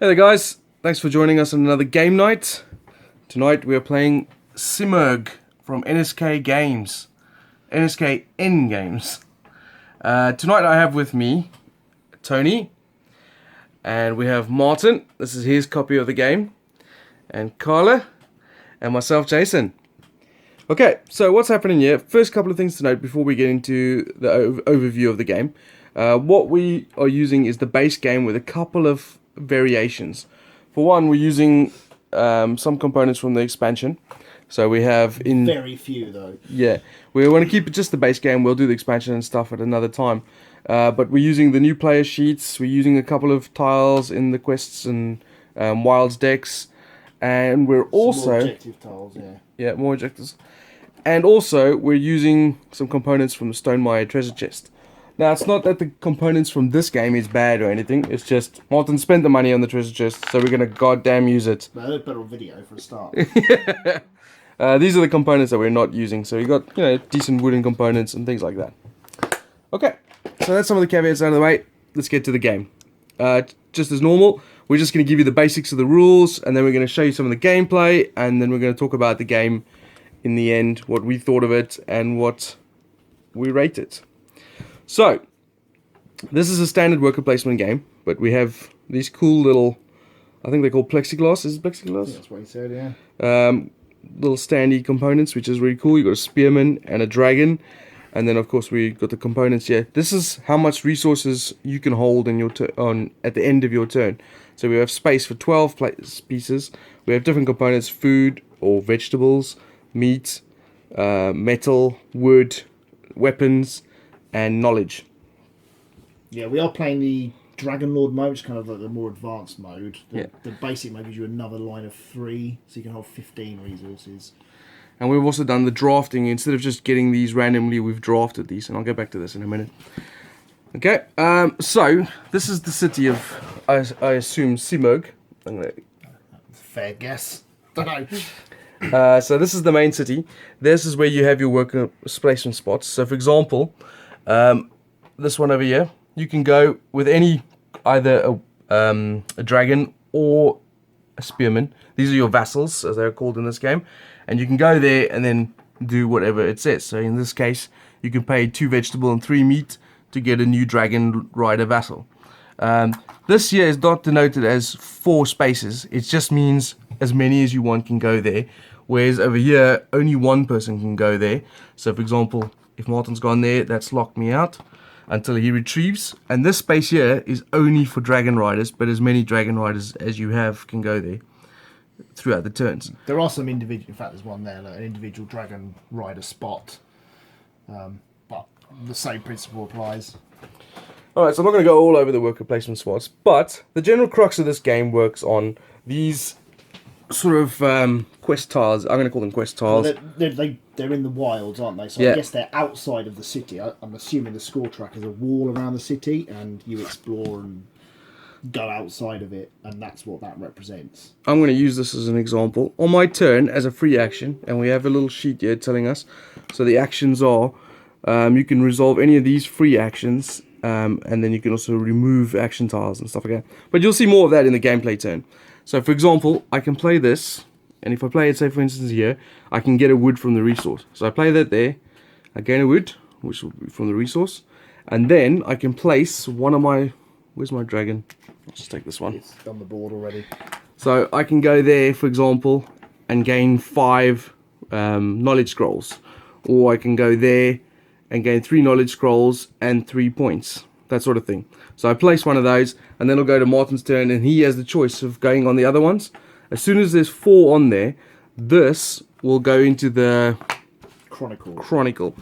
Hey there guys, thanks for joining us on another game night. Tonight we are playing Simurgh from NSKN Games. NSKN Games. Tonight I have with me Tony, and we have Martin, this is his copy of the game, and Carla, and myself Jason. Okay, so what's happening here? First couple of things to note before we get into the overview of the game. What we are using is the base game with a couple of variations. For one, we're using some components from the expansion. So we have very few though. Yeah, we want to keep it just the base game. We'll do the expansion and stuff at another time. But we're using the new player sheets. We're using a couple of tiles in the quests and wilds decks, and we're also more objective tiles. Yeah, more objectives. And also we're using some components from the Stonemaier treasure chest. Now, it's not that the components from this game is bad or anything. It's just Martin spent the money on the treasure chest, so we're gonna goddamn use it. But I look better on video for a start. These are the components that we're not using. So you got, decent wooden components and things like that. Okay, so that's some of the caveats out of the way. Let's get to the game. Just as normal, we're just gonna give you the basics of the rules, and then we're gonna show you some of the gameplay, and then we're gonna talk about the game in the end, what we thought of it, and what we rate it. So, this is a standard worker placement game, but we have these cool little, I think they're called plexiglass. Is it plexiglass? That's what he said, yeah. Little standy components, which is really cool. You've got a spearman and a dragon, and then of course we got the components here. This is how much resources you can hold in your at the end of your turn. So we have space for 12 pieces. We have different components: food or vegetables, meat, metal, wood, weapons, and knowledge. Yeah, we are playing the Dragon Lord mode, which is kind of like the more advanced mode. The basic mode gives you another line of 3, so you can hold 15 resources. And we've also done the drafting. Instead of just getting these randomly, we've drafted these, and I'll get back to this in a minute. Okay, so this is the city of, I assume, Simurgh. Fair guess. Don't know. So this is the main city. This is where you have your worker placement spots. So for example, this one over here, you can go with either a dragon or a spearman. These are your vassals, as they're called in this game, and you can go there and then do whatever it says. So in this case, you can pay 2 vegetable and 3 meat to get a new dragon rider vassal. This here is not denoted as 4 spaces. It just means as many as you want can go there, whereas over here only one person can go there. So for example, if Martin's gone there, that's locked me out until he retrieves. And this space here is only for dragon riders, but as many dragon riders as you have can go there throughout the turns. There are some individual, in fact there's one there, like an individual dragon rider spot, but the same principle applies. Alright, so I'm not going to go all over the worker placement spots, but the general crux of this game works on these sort of quest tiles. I'm going to call them quest tiles. Well, they're in the wilds, aren't they? So yeah. I guess they're outside of the city. I'm assuming the score track is a wall around the city, and you explore and go outside of it, and that's what that represents. I'm going to use this as an example. On my turn, as a free action, and we have a little sheet here telling us, so the actions are, you can resolve any of these free actions, and then you can also remove action tiles and stuff like that. But you'll see more of that in the gameplay turn. So for example, I can play this, and if I play it, say for instance here, I can get a wood from the resource. So I play that there, I gain a wood, which will be from the resource, and then I can place one of my, where's my dragon? Let's just take this one. It's on the board already. So I can go there, for example, and gain 5 knowledge scrolls. Or I can go there and gain 3 knowledge scrolls and 3 points. That sort of thing. So I place one of those, and then I'll go to Martin's turn, and he has the choice of going on the other ones. As soon as there's 4 on there, this will go into the Chronicle.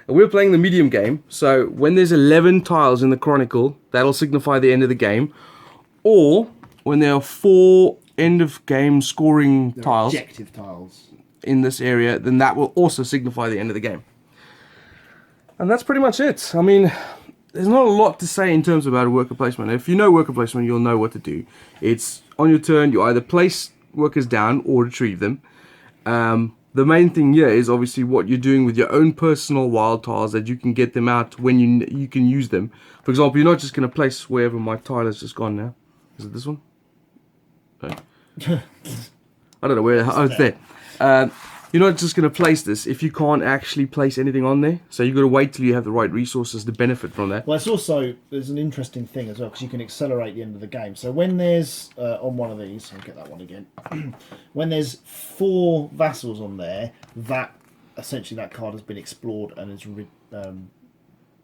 And we're playing the medium game, so when there's 11 tiles in the Chronicle, that'll signify the end of the game. Or when there are 4 end of game scoring tiles, objective tiles, in this area, then that will also signify the end of the game. And that's pretty much it. I mean, there's not a lot to say in terms about a worker placement. If you know worker placement, you'll know what to do. It's on your turn, you either place workers down or retrieve them. The main thing here is obviously what you're doing with your own personal wild tiles, that you can get them out when you can use them. For example, you're not just going to place wherever my tile has just gone now. Is it this one? I don't know where. Oh, it's there. You're not just going to place this if you can't actually place anything on there. So you've got to wait till you have the right resources to benefit from that. Well, it's also, there's an interesting thing as well, because you can accelerate the end of the game. So when there's, on one of these, I'll get that one again, when there's 4 vassals on there, that, essentially that card has been explored and is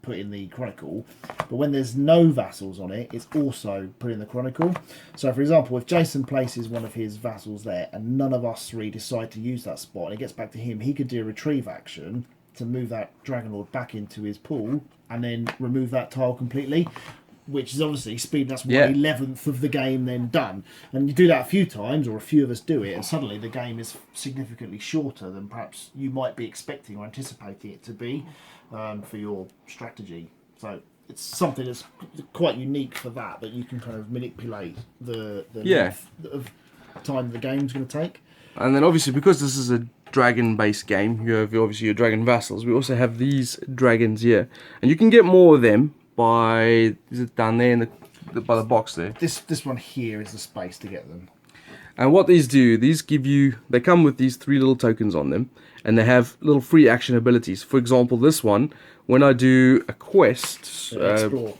put in the Chronicle. But when there's no vassals on it, it's also put in the Chronicle. So for example, if Jason places one of his vassals there and none of us 3 decide to use that spot and it gets back to him, he could do a retrieve action to move that Dragon Lord back into his pool and then remove that tile completely, which is obviously speed. That's 1/11th of the game then done. And you do that a few times, or a few of us do it, and suddenly the game is significantly shorter than perhaps you might be expecting or anticipating it to be for your strategy. So it's something that's quite unique for that you can kind of manipulate the length of time the game's going to take. And then obviously, because this is a dragon-based game, you have obviously your dragon vassals. We also have these dragons here, and you can get more of them by, is it down there in by the box there? This one here is the space to get them. And what these do, these give you, they come with these 3 little tokens on them, and they have little free action abilities. For example, this one, when I do a quest,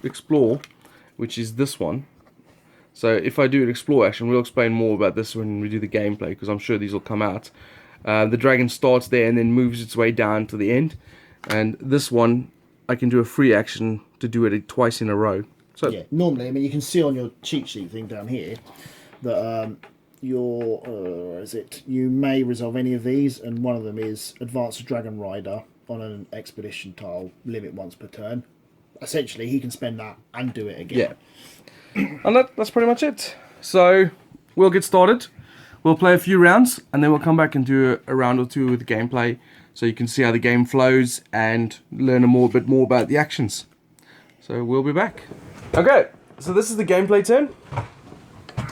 explore, which is this one. So if I do an explore action, we'll explain more about this when we do the gameplay, because I'm sure these will come out. The dragon starts there and then moves its way down to the end. And this one, I can do a free action to do it twice in a row. So yeah, normally, I mean, you can see on your cheat sheet thing down here that you may resolve any of these, and one of them is advance a dragon rider on an expedition tile, limit once per turn. Essentially, he can spend that and do it again. Yeah, and that's pretty much it. So we'll get started. We'll play a few rounds, and then we'll come back and do a round or 2 with the gameplay, so you can see how the game flows and learn a bit more about the actions. So we'll be back. Okay, so this is the gameplay turn.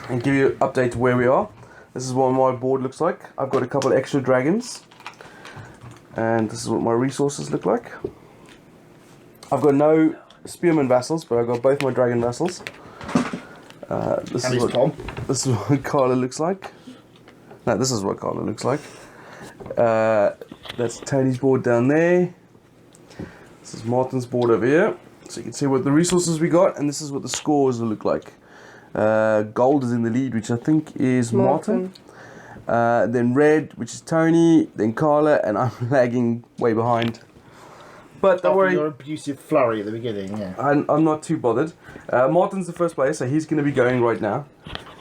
And give you an update to where we are. This is what my board looks like. I've got a couple of extra dragons. And this is what my resources look like. I've got no spearman vassals, but I've got both my dragon vassals. This is what Carla looks like. No, this is what Carla looks like. That's Tony's board down there. This is Martin's board over here. So you can see what the resources we got, and this is what the scores will look like. Gold is in the lead, which I think is Martin. Then red, which is Tony. Then Carla, and I'm lagging way behind. But don't worry. Your abusive flurry at the beginning, yeah. I'm not too bothered. Martin's the first player, so he's going to be going right now.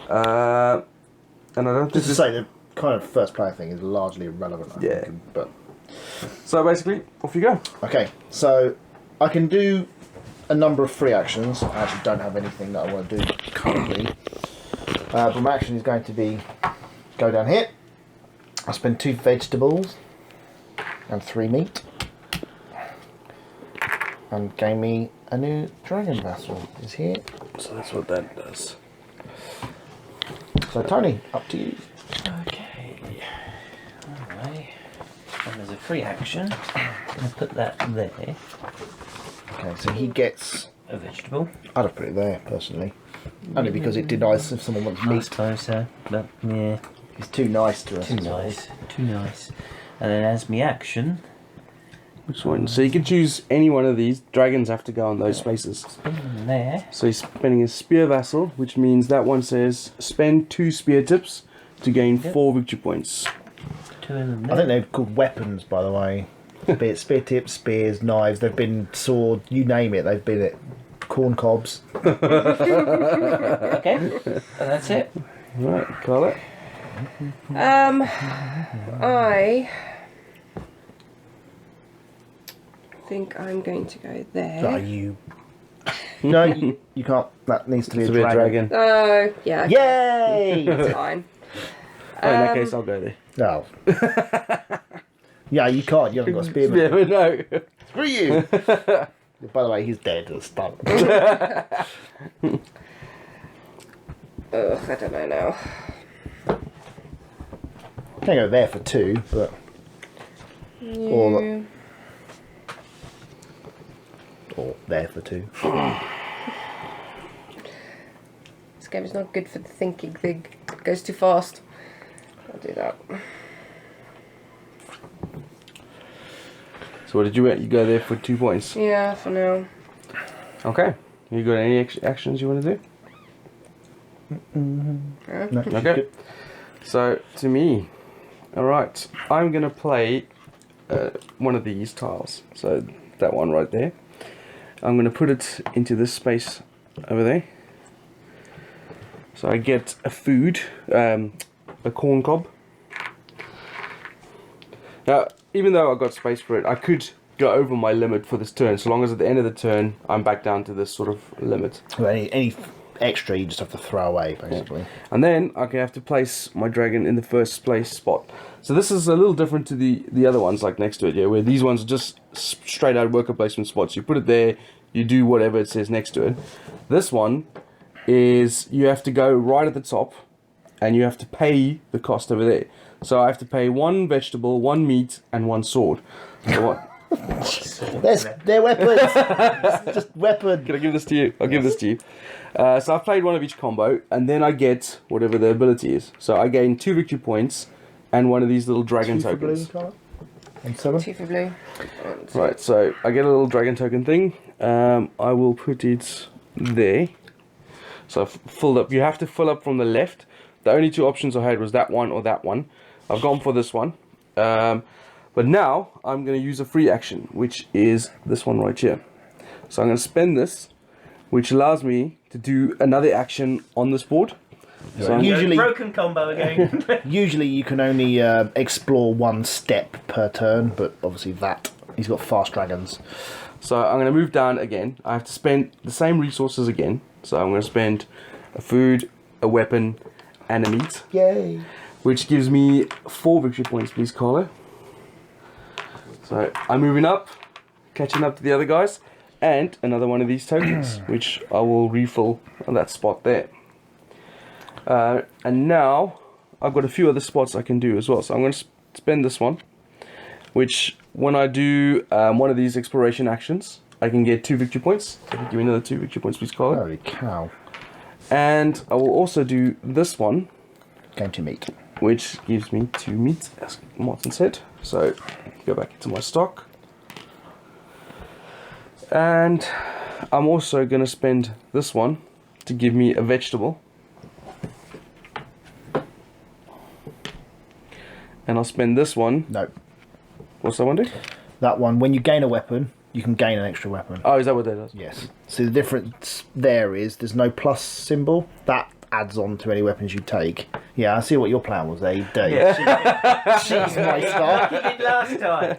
And I don't think just to say the kind of first player thing is largely irrelevant. I think, but so basically, off you go. Okay, so I can do a number of free actions. I actually don't have anything that I want to do currently. But my action is going to be go down here. I'll spend 2 vegetables and 3 meat, and gain me a new dragon vassal. Is here. So that's what that does. So Tony, up to you. Okay. Alright. And there's a free action. I'm going to put that there. Okay, so he gets A vegetable. I'd have put it there personally, only because it denies if someone wants I meat. suppose so, but yeah. It's too nice to us. Too nice. Too nice. And then as me action. Which one? So you can choose any one of these. Dragons have to go on those spaces. Spin them there. So he's spending his spear vassal, which means that one says spend 2 spear tips to gain 4 victory points. 2 of them there. I think they're called weapons, by the way. Spear tips, spears, knives. They've been sword. You name it. They've been it. Corn cobs. Okay. And that's it. Right, Carla. I think I'm going to go there. Are you? No, you can't. That needs to be It's a dragon. Oh, yeah. Yay! That's fine. Oh, in that case, I'll go there. No. Yeah, you can't. You haven't got a spearman. Yeah, but no. Screw you. By the way, he's dead. It's done. Ugh, I don't know now. Can't go there for 2, but Yeah. or there for 2. This game is not good for the thinking thing. goes too fast. I'll do that. So what did you go there for 2 points? Yeah, for now. Okay. You got any actions you want to do? No, Okay. good. So to me, all right. I'm gonna play one of these tiles. So that one right there. I'm gonna put it into this space over there. So I get a food, a corn cob. Now, even though I got space for it, I could go over my limit for this turn, so long as at the end of the turn, I'm back down to this sort of limit. Well, any extra you just have to throw away, basically. And then I have to place my dragon in the first place spot. So this is a little different to the other ones like next to it, yeah, where these ones are just straight out worker placement spots. You put it there, you do whatever it says next to it. This one is you have to go right at the top, and you have to pay the cost over there. So I have to pay 1 vegetable, 1 meat, and 1 sword. So what? They're weapons. It's just weapon. Can I give this to you? I'll give this to you. So I've played one of each combo, and then I get whatever the ability is. So I gain 2 victory points, and one of these little dragon 2 for blue, tokens. colour. And 7. 2 for blue. Right, so I get a little dragon token thing. I will put it there. So I've filled up. You have to fill up from the left. The only 2 options I had was that one or that one. I've gone for this one. But now I'm going to use a free action, which is this one right here. So I'm going to spend this, which allows me to do another action on this board. So I'm- Usually- broken combo again. Usually you can only explore 1 step per turn, but obviously he's got fast dragons. So I'm going to move down again. I have to spend the same resources again. So I'm going to spend a food, a weapon, and a meat. Yay! Which gives me 4 victory points, please, Carlo. So I'm moving up, catching up to the other guys, and another one of these tokens, which I will refill on that spot there. And now I've got a few other spots I can do as well. So I'm going to spend this one, which when I do one of these exploration actions, I can get 2 victory points. So give me another 2 victory points, please, Carlo. Holy cow. And I will also do this one, Game to meet. which gives me 2 meat, as Martin said. So go back into my stock. And I'm also going to spend this one to give me a vegetable. And I'll spend this one. No. What's that one do? That one, when you gain a weapon, you can gain an extra weapon. Oh, is that what that does? Yes. So the difference there is there's no plus symbol. That adds on to any weapons you take. Yeah, I see what your plan was there, Dave. Yeah. She's my star. He did last time.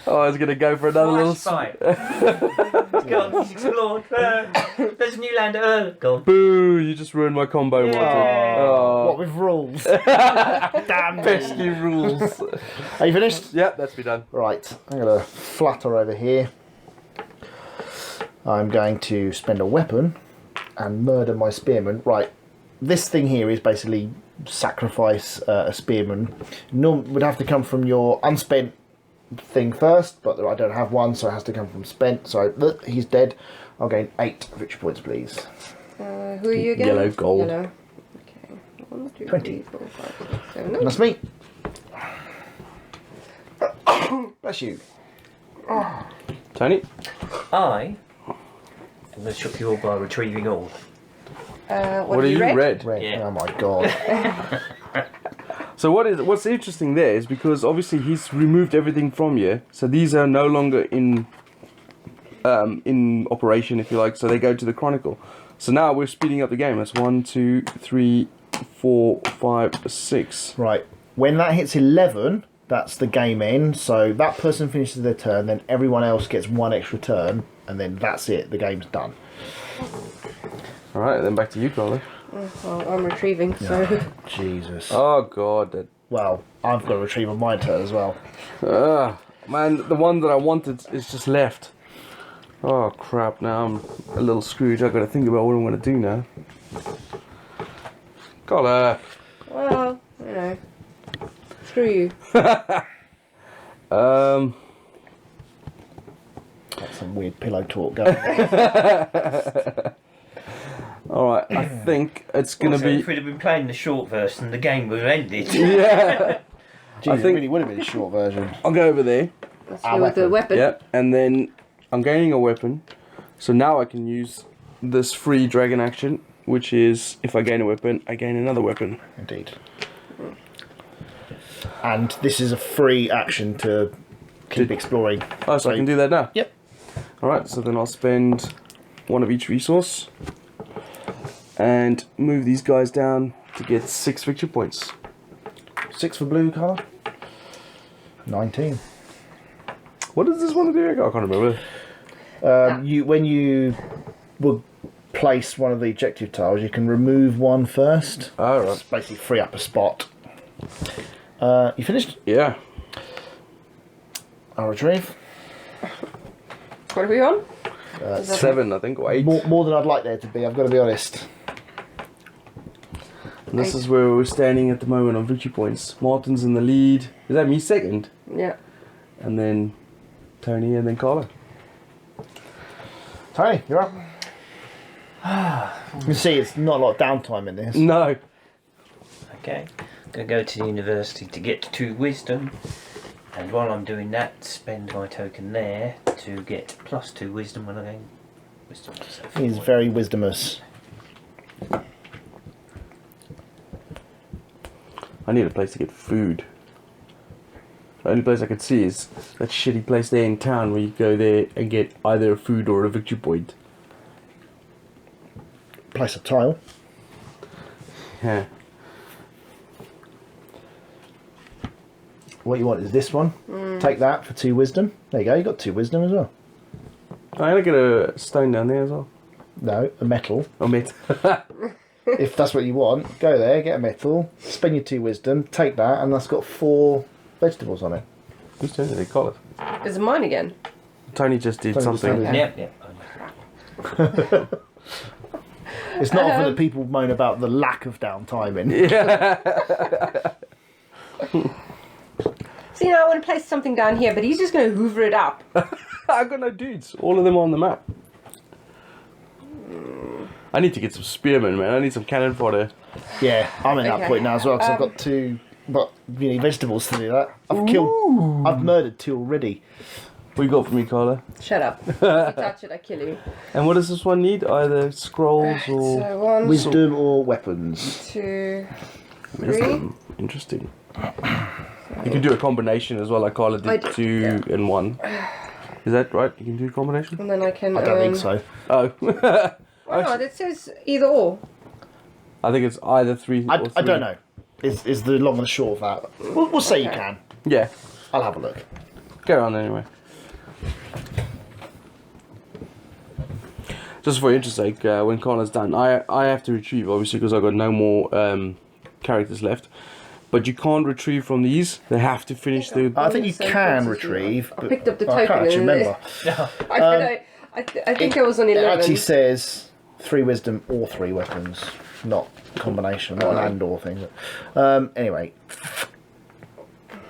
Oh, I was going to go for another little... Fight. Go on, he's explored. There's a new land. Go on. Boo! You just ruined my combo, Martin. Yeah. Oh, What with rules? Damn me. pesky rules. Are you finished? Yep, that's me done. Right, I'm going to flutter over here. I'm going to spend a weapon and murder my spearman. Right, this thing here is basically sacrifice a spearman. Would have to come from your unspent thing first, but I don't have one, so it has to come from spent. So he's dead. I'll gain 8 victory points, please. Who are you again? Yellow, gold. Yellow. Okay. 1, 2, 20. 3, 4, 5, 6, 7, 8. That's me. That's you. Tony? I am going to shock you all by retrieving all. What are have you read? read? Red. Yeah. Oh my god. So what's interesting there is because obviously he's removed everything from you, so these are no longer in operation, if you like. So they go to the Chronicle. So now we're speeding up the game. That's 1, 2, 3, 4, 5, 6. Right. When that hits 11, that's the game end. So that person finishes their turn, then everyone else gets 1 extra turn, and then that's it. The game's done. All right, then back to you, Carlo. Well, I'm retrieving, so... Jesus. Oh God, that. Well, I've got to retrieve on my turn as well. Man, the one that I wanted is just left. Oh crap! Now I'm a little screwed. I've got to think about what I'm going to do now. Carlo. Well, you know. Screw you. Um. That's some weird pillow talk going. Alright, I think it's going to Also, be... if we'd have been playing the short version, the game would have ended. Yeah! Jeez, think- it really would have been a short version. I'll go over there. Let's go with the weapon. Yep, and then I'm gaining a weapon. So now I can use this free dragon action, which is if I gain a weapon, I gain another weapon. Indeed. And this is a free action to keep exploring. Oh, so I can do that now? Yep. Alright, so then I'll spend one of each resource and move these guys down to get 6 victory points. 6 for blue card. 19. What does this one do? I can't remember. When you will place one of the objective tiles, you can remove one first. Alright. It's basically free up a spot. You finished? Yeah. I'll retrieve. What are we on? 7, I think, or 8. More than I'd like there to be, I've got to be honest. And this is where we're standing at the moment on victory points. Martin's in the lead. Is that me second? Yeah. And then Tony and then Carla. Tony, you're up. You can see it's not a lot of downtime in this. No. Okay, I'm going to go to the university to get 2 wisdom, and while I'm doing that, spend my token there to get +2 wisdom when I gain wisdom. So He's 4. very wisdomous. I need a place to get food. The only place I could see is that shitty place there in town where you go there and get either a food or a victory point. Place a tile. Yeah. What you want is this one. Take that for 2 wisdom. There you go, you got 2 wisdom as well. I'm gonna get a stone down there as well. No, a metal. Oh, mate. If that's what you want, go there, get a metal, spend your 2 wisdom, take that, and that's got 4 vegetables on it. Who's turn did they call it? Is it mine again? Tony just did Tony just something. did it. Yep. It's not often that people moan about the lack of downtiming. See, now I want to place something down here, but he's just going to hoover it up. I've got no dudes. All of them are on the map. I need to get some spearmen, man. I need some cannon fodder. Yeah, I'm in that Okay. point now as well because I've got 2 vegetables to do that. I've murdered 2 already. What you got for me, Carla? Shut up. If you touch it, I kill you. And what does this one need? Either scrolls or So 1, Wisdom or weapons. 2, 3. wisdom? Interesting. You can do a combination as well, like Carla I did did, 2 yeah. and 1. Is that right? You can do a combination? And then I can... I don't think so. Oh. Why not? It says either or. I think it's either 3 or 3. I don't know. Is the long and the short of that. We'll say you can. Yeah. I'll have a look. Go on anyway. Just for interest sake, when Carla's done, I have to retrieve, obviously, because I've got no more characters left. But you can't retrieve from these. They have to finish the... I think you Same can process, retrieve. I but picked up the I can't token actually and- remember. I don't know. I think I was on It 11. actually says 3 wisdom or 3 weapons, not combination, not an and or thing. But, anyway,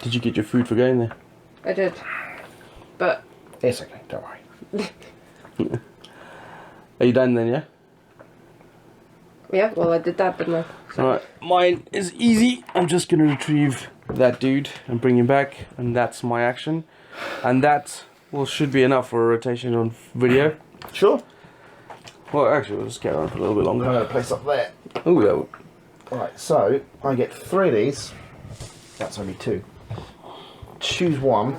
Did you get your food for going there? I did. But it's okay. Don't worry. Are you done then, yeah? yeah, well I did that, but no. Alright, mine is easy. I'm just going to retrieve that dude and bring him back. And that's my action. And that should be enough for a rotation on video. Sure. Well, actually, we'll just carry on for a little bit I'm longer. going to place up there. Oh, yeah. Right, so I get 3 of these. That's only 2. Choose one.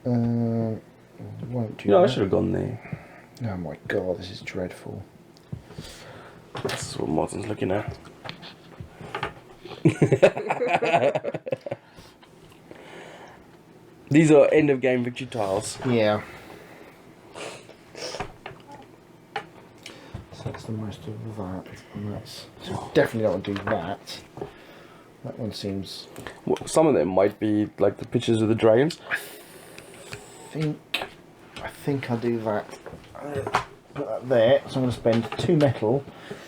Won't do You know, I that. should have gone there. Oh my god, this is dreadful. This is what Martin's looking at. These are end of game victory tiles. Yeah. So that's the most of that. And that's so definitely don't want to do that. That one seems. Well, some of them might be like the pictures of the dragons. I think I'll do that. Put that there. So I'm going to spend 2 metal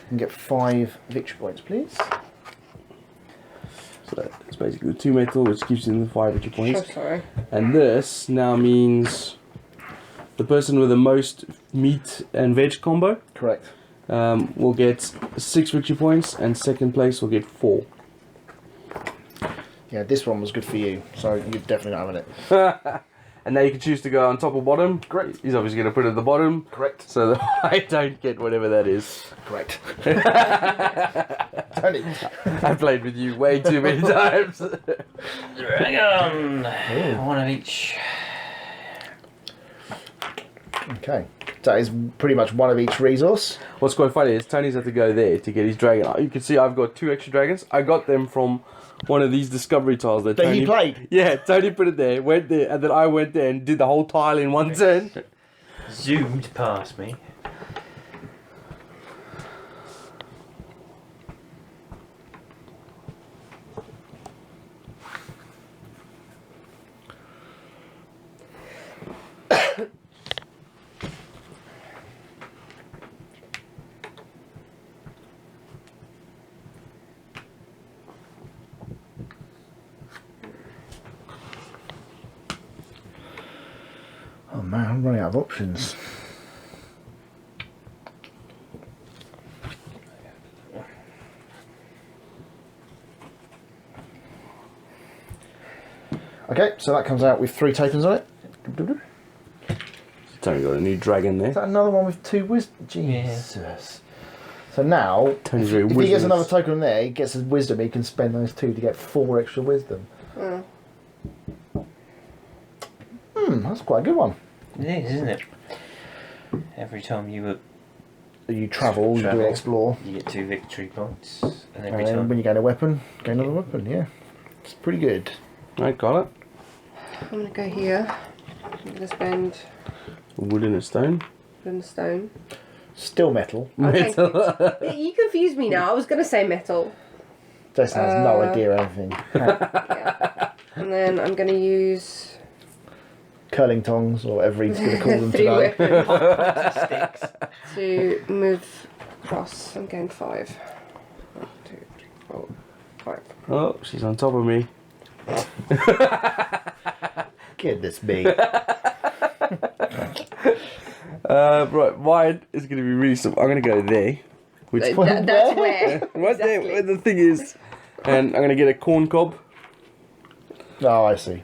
and get 5 victory points, please. So it's basically the 2 metal, which gives you the 5 victory points. Oh, sorry. And this now means the person with the most meat and veg combo Correct. will get 6 victory points, and second place will get 4. Yeah, this one was good for you, so you're definitely not having it. And now you can choose to go on top or bottom. Correct. He's obviously going to put it at the bottom. Correct. So that I don't get whatever that is. Correct. Tony. I played with you way too many times. Dragon! One of each. Okay. That is pretty much one of each resource. What's quite funny is Tony's had to go there to get his dragon. You can see I've got 2 extra dragons. I got them from one of these discovery tiles that But Tony he played. Yeah, Tony put it there, went there, and then I went there and did the whole tile in one turn. Zoomed past me. Oh man, I'm running out of options. Okay, so that comes out with 3 tokens on it. Tony got a new dragon Is there. that another one with 2 wisdom? Jesus. So now, Tony's very if he gets wisdomless. another token on there, he gets his wisdom, he can spend those 2 to get 4 extra wisdom. That's quite a good one. It is, isn't it? Every time you You travel, you do Travel. explore, you get 2 victory points, and and every then time when you gain a weapon, gain another weapon, yeah. It's pretty good. Right, got it. I'm going to go here. I'm going to spend Wood and a stone. wood and stone. Still metal. Okay. You confused me now. I was going to say metal. Jason has no idea anything. Yeah. And then I'm going to use Curling tongs, or whatever he's going to call them 3 today. weapons sticks. to move across. I'm going 5. 1, 2, 3, 4, 5. Oh, she's on top of me. Goodness me. Right, mine is going to be really simple. I'm going to go there. Which That's where. right there, Exactly. where the thing is. And I'm going to get a corn cob, Oh, I see.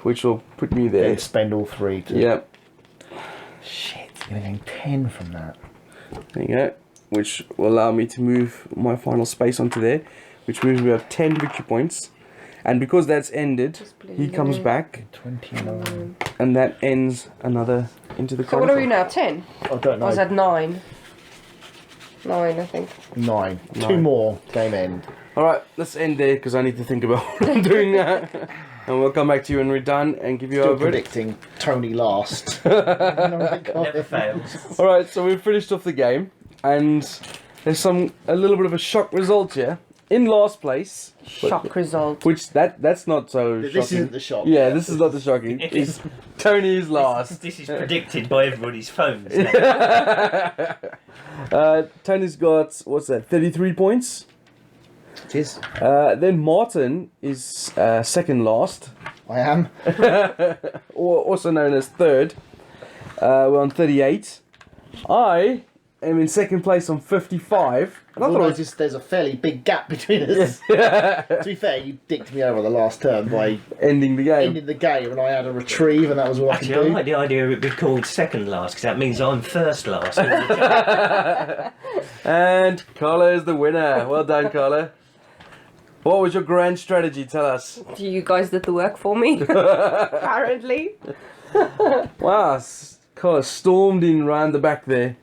which will put me there. And spend all 3 to... Yep, Shit, you're going to gain 10 from that. there you go. Which will allow me to move my final space onto there, which means we have 10 victory points. And because that's ended, he comes back, 29. and that ends another into the So what are we chronicle. now? 10? I don't know. Or was that 9? 9, I think. 9. 2 9. more, game end. Alright, let's end there because I need to think about what I'm doing now. And we'll come back to you when we're done and give you Still our verdict. predicting Tony last. Never fails. Alright, so we've finished off the game, and there's a little bit of a shock result here. In last place, Shock result. which that's not so This shocking. isn't the shock. Yeah, this is not the shocking. Is Tony is last. This is predicted by everybody's phones. Tony's got, what's that, 33 points. It is. Then Martin is second last, I am. or also known as third. We're on 38. I am in second place on 55. And I You'll thought I was notice there's a fairly big gap between us. To be fair, you dicked me over the last turn by ending the game. ending the game, and I had a retrieve, and that was all I could Actually, I do. like the idea of it being called second last, because that means I'm first last. And Carla is the winner. Well done, Carla. What was your grand strategy? Tell us. You guys did the work for me. Apparently. Wow, Carla stormed in round the back there.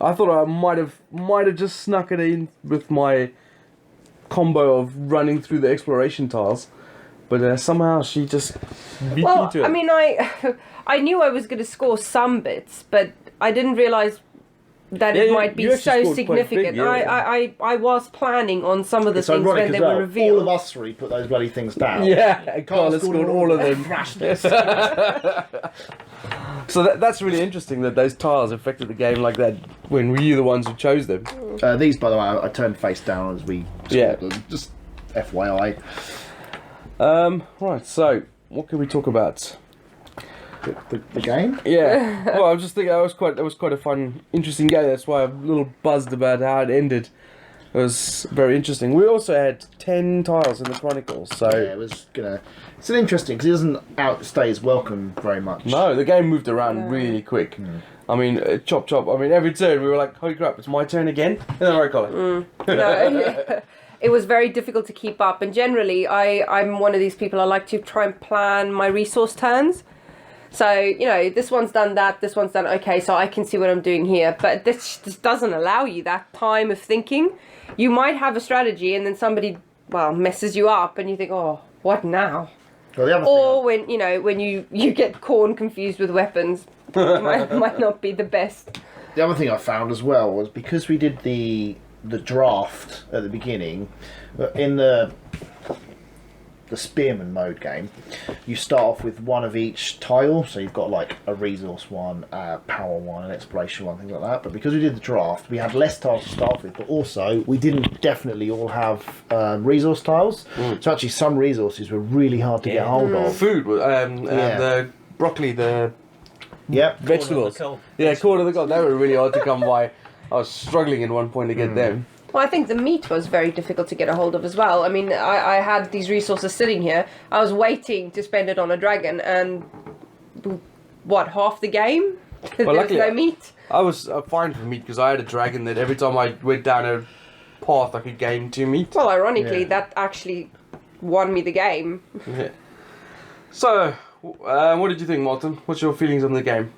I thought I might have just snuck it in with my combo of running through the exploration tiles, but somehow she just beat me to it. I mean, I knew I was going to score some bits, but I didn't realise that it Yeah, might you be actually so scored quite big, significant. yeah. I was planning on some of the It's things ironic when as they well. were revealed. All of us 3 put those bloody things down. yeah, and Carla scored all of them. Thrashed us. So that's really interesting that those tiles affected the game like that when we were the ones who chose them. These, by the way, I turned face down as we Yeah. scored them. Just FYI. Right, so what can we talk about? the game. Yeah. Well, I was just thinking that was quite a fun, interesting game. That's why I'm a little buzzed about how it ended. It was very interesting. We also had 10 tiles in the Chronicles, so Yeah, it was it's an interesting because it doesn't outstay its welcome very much. no, the game moved around really quick. I mean, chop chop. I mean, every turn we were like, "Holy crap, it's my turn again!" And then I got it. No, it was very difficult to keep up. And generally, I'm one of these people. I like to try and plan my resource turns. So, you know, this one's done that, this one's done okay, so I can see what I'm doing here. But this just doesn't allow you that time of thinking. You might have a strategy and then somebody, messes you up and you think, oh, what now? Well, the other Or when you get corn confused with weapons, it might not be the best. The other thing I found as well was because we did the draft at the beginning, in the spearman mode game, you start off with one of each tile, so you've got like a resource one, a power one, an exploration one, things like that. But because we did the draft, we had less tiles to start with, but also we didn't definitely all have resource tiles. So actually some resources were really hard to get hold of. Food, the broccoli, the Yep. vegetables. Corn Corn of the gold. They were really hard to come by. I was struggling at one point to get them. Well, I think the meat was very difficult to get a hold of as well. I mean, I had these resources sitting here. I was waiting to spend it on a dragon, and half the game? There was luckily, no meat. I was fine for meat because I had a dragon that every time I went down a path I could gain 2 meat. Well, ironically, Yeah. that actually won me the game. Yeah. So, what did you think, Martin? What's your feelings on the game?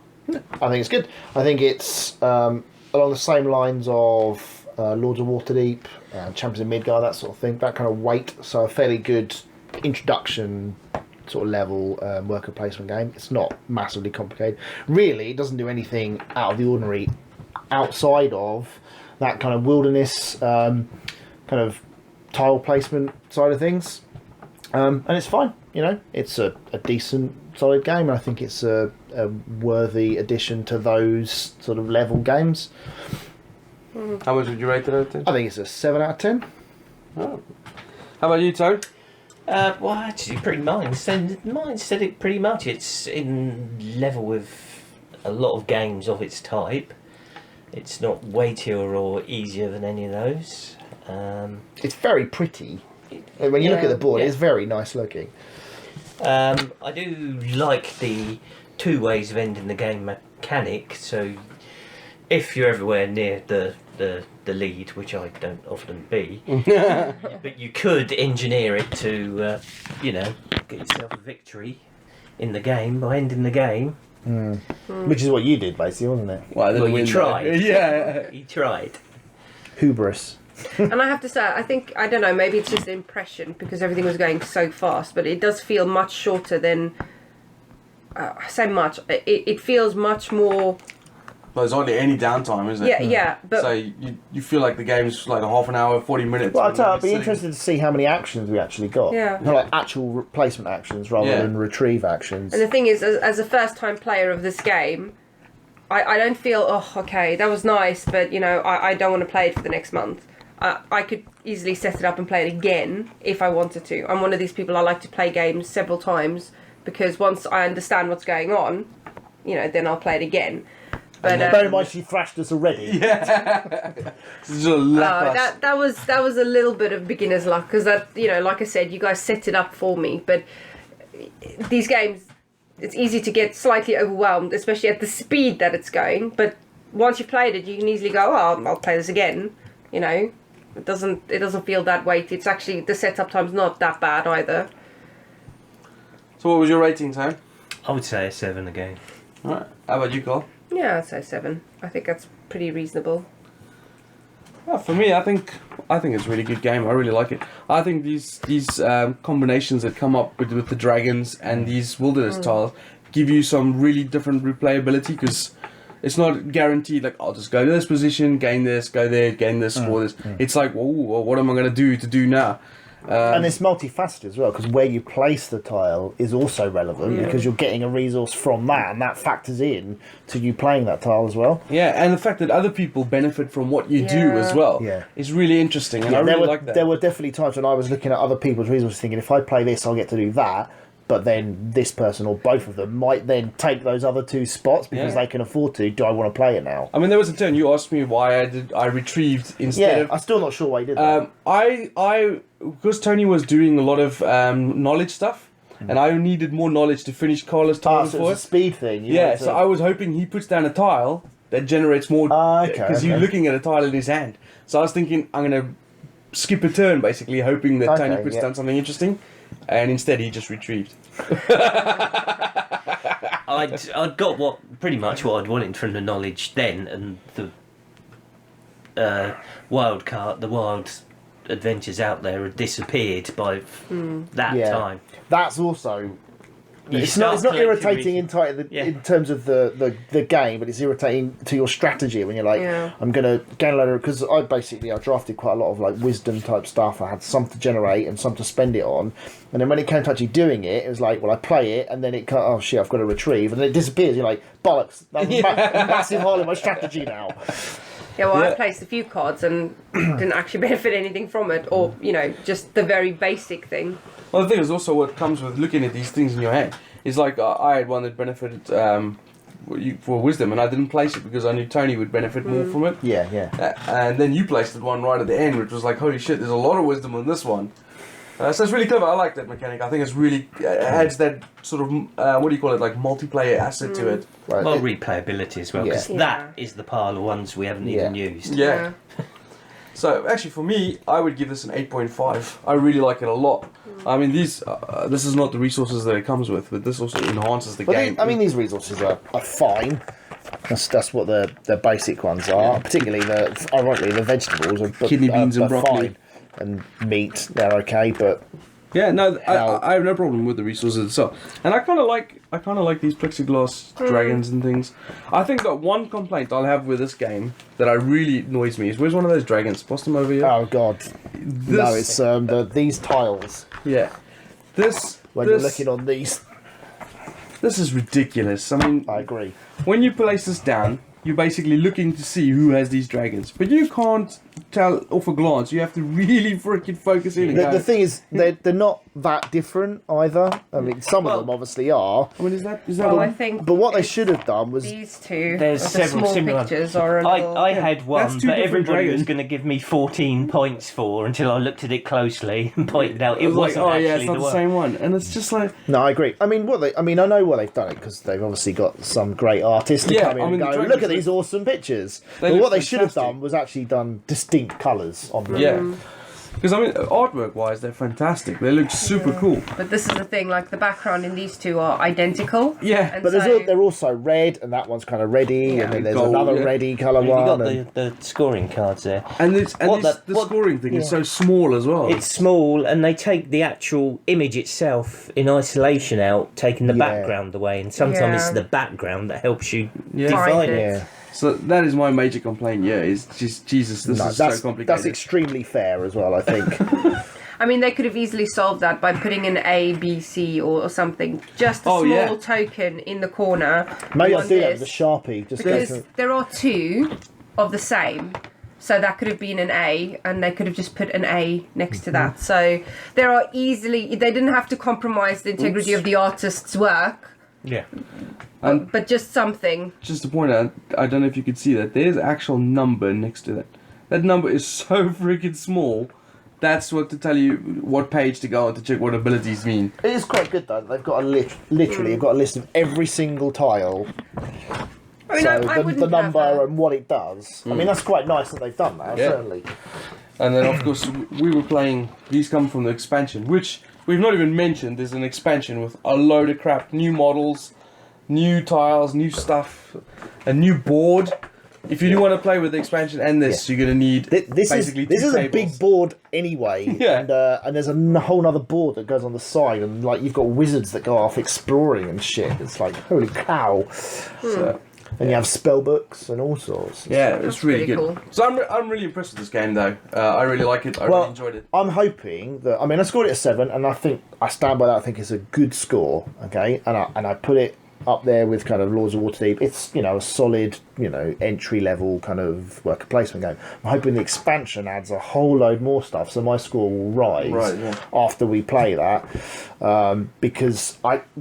I think it's good. I think it's along the same lines of Lords of Waterdeep, Champions of Midgard, that sort of thing. That kind of weight. So a fairly good introduction sort of level worker placement game. It's not massively complicated. Really, it doesn't do anything out of the ordinary outside of that kind of wilderness kind of tile placement side of things. And it's fine. You know, it's a decent, solid game. I think it's a worthy addition to those sort of level games. How much would you rate it out of 10? I think it's a 7 out of 10. Oh. How about you, Tone? Well, actually, mine said it pretty much. It's in level with a lot of games of its type. It's not weightier or easier than any of those. It's very pretty. When you look at the board, yeah. it's very nice looking. I do like the 2 ways of ending the game mechanic. So, if you're everywhere near the lead, which I don't often be, but you could engineer it to, get yourself a victory in the game by ending the game. Which is what you did, basically, wasn't it? Well, you tried. Yeah. You tried. Hubris. And I have to say, I don't know, maybe it's just an impression because everything was going so fast, but it does feel much shorter than, I say much, it feels much more... Well, there's hardly any downtime, is it? Yeah, but... So you feel like the game's like a half an hour, 40 minutes. Well, I'd tell you, I'd be sitting- interested to see how many actions we actually got. Yeah. Not like actual replacement actions rather Yeah. than retrieve actions. And the thing is, as a first-time player of this game, I don't feel, oh, okay, that was nice, but, I don't want to play it for the next month. I could easily set it up and play it again if I wanted to. I'm one of these people, I like to play games several times because once I understand what's going on, then I'll play it again. But Bear in mind, she thrashed us already. Yeah. Just a lap that was a little bit of beginner's luck because that, like I said, you guys set it up for me. But these games, it's easy to get slightly overwhelmed, especially at the speed that it's going. But once you've played it, you can easily go, oh, I'll play this again. It doesn't feel that weighty. It's actually, the setup time's not that bad either. So what was your rating, Tone? I would say a 7 again. Alright. How about you, Carl? Yeah, I'd say 7. I think that's pretty reasonable. Well, for me, I think it's a really good game. I really like it. I think these combinations that come up with the dragons and these wilderness tiles give you some really different replayability because it's not guaranteed. Like I'll just go to this position, gain this, go there, gain this, score this. It's like, well, what am I going to do now? And it's multifaceted as well, because where you place the tile is also relevant because you're getting a resource from that, and that factors in to you playing that tile as well. Yeah, and the fact that other people benefit from what you do as well is really interesting, and I really like that. There were definitely times when I was looking at other people's resources thinking, if I play this, I'll get to do that. but then this person or both of them might then take those other 2 spots because they can afford to. Do I want to play it now? I mean, there was a turn you asked me why I retrieved instead of. I'm still not sure why you did that. I because Tony was doing a lot of knowledge stuff, and I needed more knowledge to finish Carlos' tiles So for it's a it. speed thing. So I was hoping he puts down a tile that generates more because you're looking at a tile in his hand. So I was thinking I'm gonna skip a turn, basically hoping that Tony puts down something interesting, and instead he just retrieved. I'd got pretty much what I'd wanted from the knowledge then, and the wild adventures out there had disappeared by that time. That's also. You It's start not collecting irritating in terms of the game, but it's irritating to your strategy when you're like, I'm going to gain a load of... Because I drafted quite a lot of like wisdom type stuff. I had some to generate and some to spend it on. And then when it came to actually doing it, it was like, well, I play it and then it can't... Oh, shit, I've got to retrieve. And then it disappears. You're like, bollocks. That's a massive hole in my strategy now. Yeah, well, I placed a few cards and didn't actually benefit anything from it, or, just the very basic thing. Well, the thing is also what comes with looking at these things in your hand. It's like I had one that benefited for wisdom, and I didn't place it because I knew Tony would benefit more from it. And then you placed it one right at the end, which was like, holy shit, there's a lot of wisdom on this one. So it's really clever. I like that mechanic. I think it's really adds that sort of like multiplayer asset to it. Right. Well, replayability as well, because that is the pile of ones we haven't even used. Yeah. So actually, for me, I would give this an 8.5. I really like it a lot. I mean, this is not the resources that it comes with, but this also enhances the game. These resources are fine. That's what the basic ones are. Particularly ironically, the vegetables are kidney beans and broccoli. Fine. And meat, they're okay, but yeah, no, I have no problem with the resources itself, and I kind of like these plexiglass dragons and things. I think that one complaint I'll have with this game that really annoys me is where's one of those dragons? Post them over here. Oh god, no, it's these tiles. Yeah, you're looking on these. This is ridiculous. I mean, I agree. When you place this down, you're basically looking to see who has these dragons, but you can't tell off a glance. You have to really freaking focus in. The thing is, they're not that different either. I mean, some of them obviously are. I mean, is that? Well, I think. But what they should have done was these two. There's several small similar pictures are a little... I had one, but everybody was dragons. going to give me 14 points for until I looked at it closely and pointed out it was wasn't like, actually it's not the same one, and it's just like. No, I agree. I know why they've done it because they've obviously got some great artists to come in and go, look at these awesome pictures. But what they should have done was actually done distinct colours on them. Yeah. Because, I mean, artwork-wise, they're fantastic. They look super cool. But this is the thing, like, the background in these two are identical. Yeah. And but they're also red, and that one's kind of reddy, and then there's another reddy colour one. You've got the scoring cards there. And the scoring thing is so small as well. It's small, and they take the actual image itself in isolation out, taking the background away, and sometimes it's the background that helps you define it. Yeah. So that is my major complaint, is just, Jesus, this is so complicated. That's extremely fair as well, I think. I mean, they could have easily solved that by putting an A, B, C or something. Just a small token in the corner. Maybe I'll do that with a Sharpie. Because there are two of the same. So that could have been an A, and they could have just put an A next to that. So there are they didn't have to compromise the integrity of the artist's work. Yeah. But just something. Just to point out, I don't know if you could see that, there's an actual number next to that. That number is so freaking small. That's what to tell you what page to go on to check what abilities mean. It is quite good though. They've got literally got a list of every single tile. I mean, so the number and what it does. I mean, that's quite nice that they've done that, certainly. And then, of course, we were playing... These come from the expansion, which we've not even mentioned. There's an expansion with a load of crap. New models, new tiles, new stuff, a new board. If you do want to play with the expansion and this, you're going to need this basically is two a tables. big board anyway. And there's a whole other board that goes on the side, and like you've got wizards that go off exploring and shit. It's like, holy cow. So, and you have spell books and all sorts. Yeah, it's really good. Cool. So I'm really impressed with this game, though. I really like it. I really enjoyed it. I'm hoping that I scored it a 7, and I think I stand by that. I think it's a good score. Okay, and I put it up there with kind of Lords of Waterdeep. It's, you know, a solid, you know, entry level kind of worker placement game. I'm hoping the expansion adds a whole load more stuff, so my score will rise after we play that. Because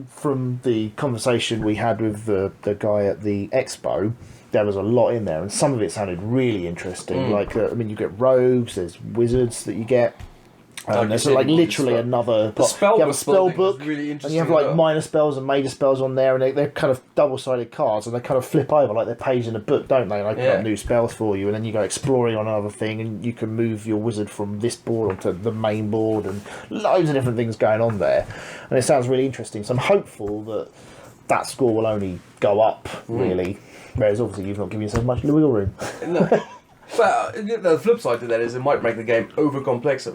from the conversation we had with the guy at the expo, there was a lot in there, and some of it sounded really interesting. Like, I mean, you get rogues, there's wizards that you get. There's like literally another. You have a spell book, really, and you have like minor spells and major spells on there, and they're kind of double-sided cards, and they kind of flip over like they're pages in a book, don't they? And they put up new spells for you, and then you go exploring on another thing, and you can move your wizard from this board onto the main board, and loads of different things going on there. And it sounds really interesting. So I'm hopeful that score will only go up, really. Whereas obviously you've not given yourself much wiggle room. No. But the flip side to that is it might make the game over complex.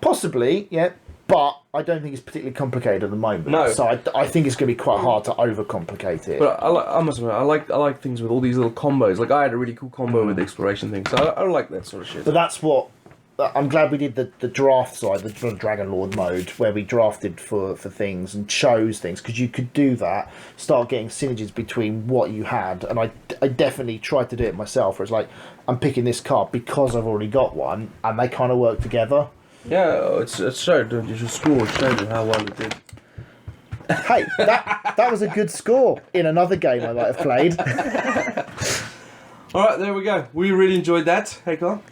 Possibly, yeah, but I don't think it's particularly complicated at the moment. No. So I think it's going to be quite hard to overcomplicate it. But I must admit, I like things with all these little combos. Like I had a really cool combo with the exploration thing, so I like that sort of shit. But that's what I'm glad we did the draft side, the Dragon Lord mode, where we drafted for things and chose things, because you could do that, start getting synergies between what you had, and I definitely tried to do it myself. Where it's like I'm picking this card because I've already got one, and they kind of work together. Yeah, it showed. Your score showed how well it did. Hey, that was a good score in another game I might have played. All right, there we go. We really enjoyed that. Hey, Carl.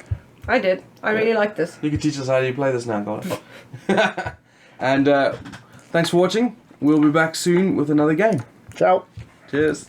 I did. I really like this. You can teach us how you play this now, Carl. And thanks for watching. We'll be back soon with another game. Ciao. Cheers.